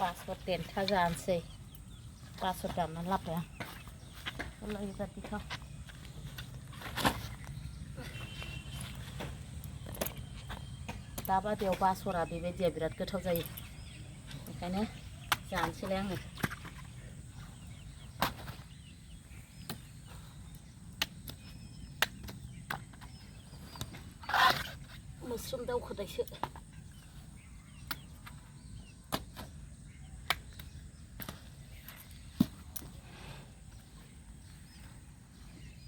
Basorjwg देन्था जानोसै Basorjwg दाननानै लाबोबाय आं ओरैबादि गोथाव दाबादियाव बासरा बेबायदिया बिराद गोथाव जायो बेखायनो जानोसैलाय आङो मोस्रोम दावखोनायसो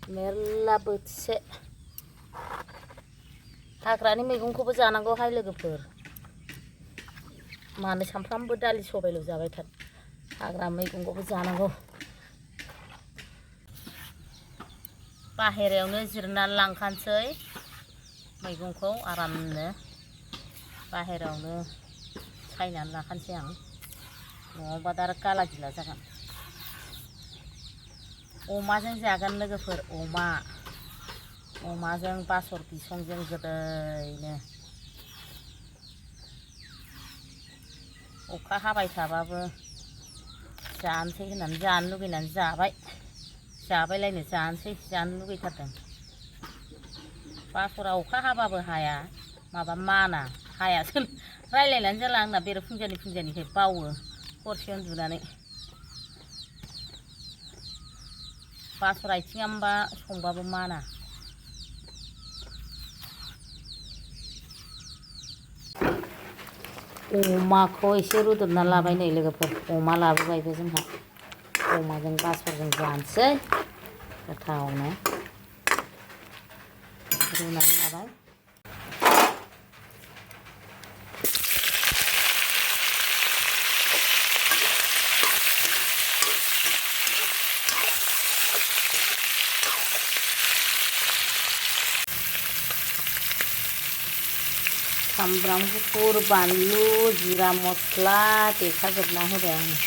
मेरला बोथिसे हाग्रानि मैगंखौबो जानांगौहाय लोगोफोर मानो सामफ्रामबो दालि सबायल' जाबाय थानो हाग्रा मैगंखौबो जानांगौ बाहेरायावनो जिरनानै लांखानोसै मैगंखौ आरामनो बाहेरायावनो सायनानै लाखानोसै आं नङाबा दा गाला गिला जागोन अमाजों जागोन लोगोफोर अमाजों बासर बिसंजों गोदैनो अखा हाबाय थाबाबो जानोसै होननानै जानो लुगैनानै जाबायलायनो जानोसै जानो लुगैथारदों बासरा अखा हाबाबो हाया माबा माना हायासो रायलायनानै जाला आंना बेरे फुंजानिफ्राय बावो हरसे उन्दुनानै बासर आथिङामबा संबाबो माना अमाखौ एसे रुदबना लाबाय नै लोगोफोर अमा लाबोबायबो जोंहा अमाजों बासरजों जानोसै गोथावनो रुनानै लाबाय सामब्राम गुफुर बानलु जिरा मस्ला देखाजोबना होबाय आङो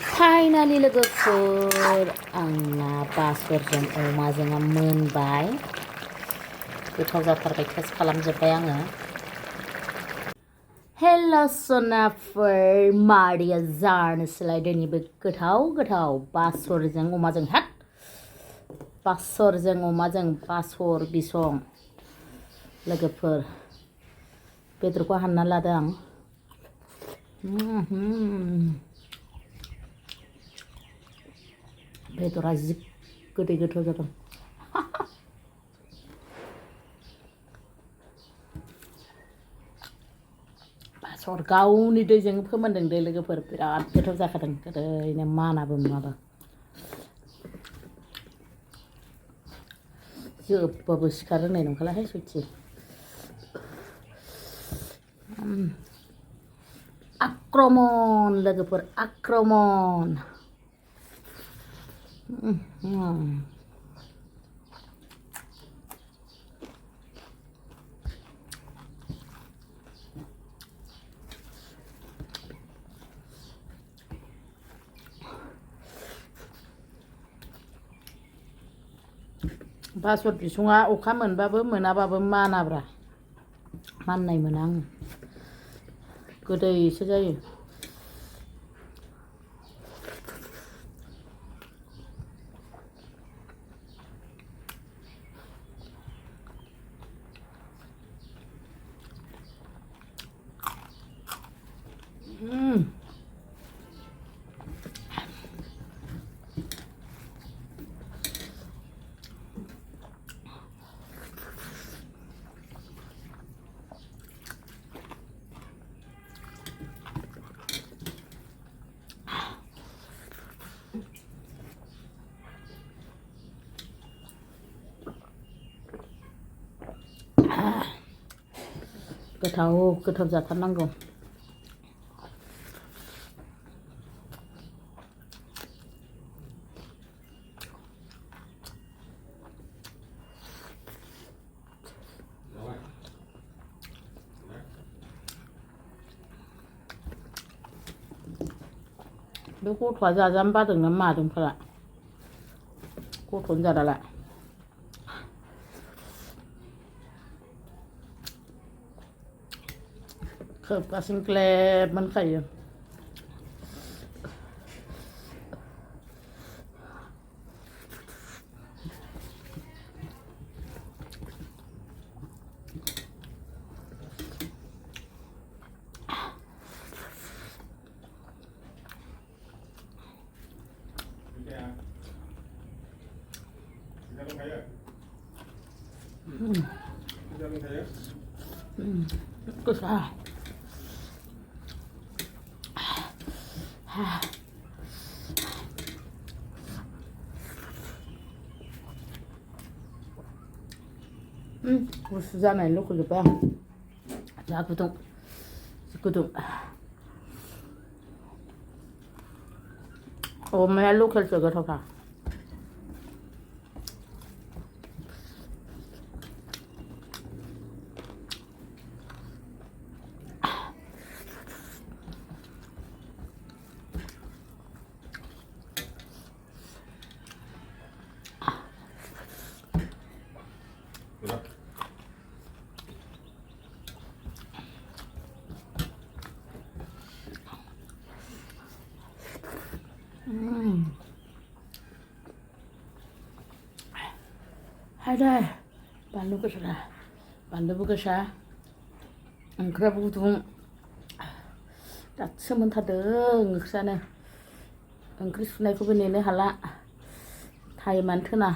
फाइनालि लोगोफोर आंना बासरजों अमाजों मोनबाय गोथाव जाथारबाय टेस्ट खालामजोब्बाय आङो हेल' सनाफोर मादैया जानोसैलाय दिनैबो गोथाव बासरजों अमाजों बासरजों अमाजों बासर बिसं लोगोफोर बेदरखौ हानना लादों आं बेदरा जि गोदै गोथाव जादों बासर गावनि दैजों फोमोनदों दे लोगोफोर बिराद गोथाव जाखादों गोदैनो मानाबो माबा जोबबाबो सिखार रोंनाय नंखालाहाय सयथि आक्रमण लोगोफोर आक्रमण बासर बिसङा अखा मोनबाबो मोनाबाबो मानाब्रा माननाय मोना आङो गोदैसो जायो गोथाव जाथारनांगौ। बे गथ'आ जाजानो बादोंना मादोंफोरा गथ'नो जादाला खोबगासिनो ग्लेब मोनखायो। Gosa. Gusu जानाय लुगैजोब्बाय आं जा गुदुं अमाया लकेलसो गोथावथार। Ada balu gosa, balu gosa, ओंख्रियाबो गुदुं दासो मोनथारदों ओंख्रियानो ओंख्रि सुनायखौबो नेनो हाला टाइमानो थोना।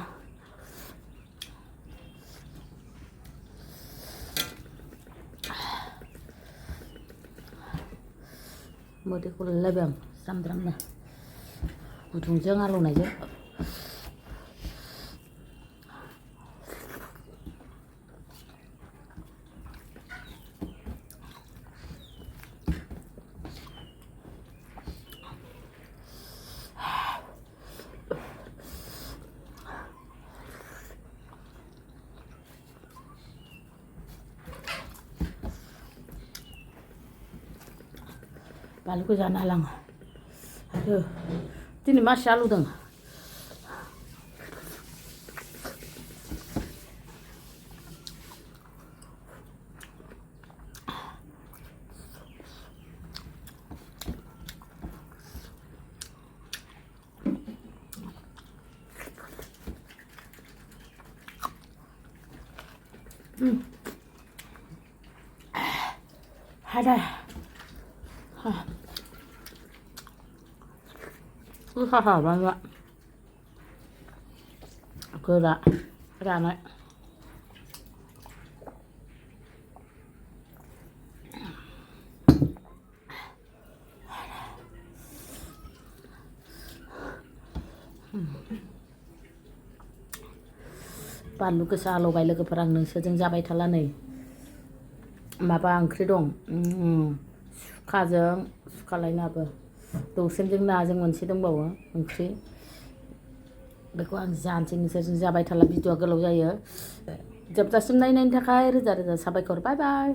मोदैखौ लायलायबाय आं ज्राम-ज्रामनो गुदुंजों आलौनायजों। बानलुखौ जानो हाला आं आरो दिनै मासे आलौदों। Ada. Susah banget. Gerak, ranak. बानलु गोसा लगाय लोगोफोर आं नोंसोरजों जाबाय थाला नै माबा ओंख्रि दं सुखालायनाबो दौसेमजों नाजों मोनसे दंबावो ओंख्रि बेखौ आं जानोसै नोंसोरजों जाबाय थाला भिडिअआ गोलाव जायो जोबजासिम नायनायनि थाखाय रोजा रोजा साबायखर बाय बाय।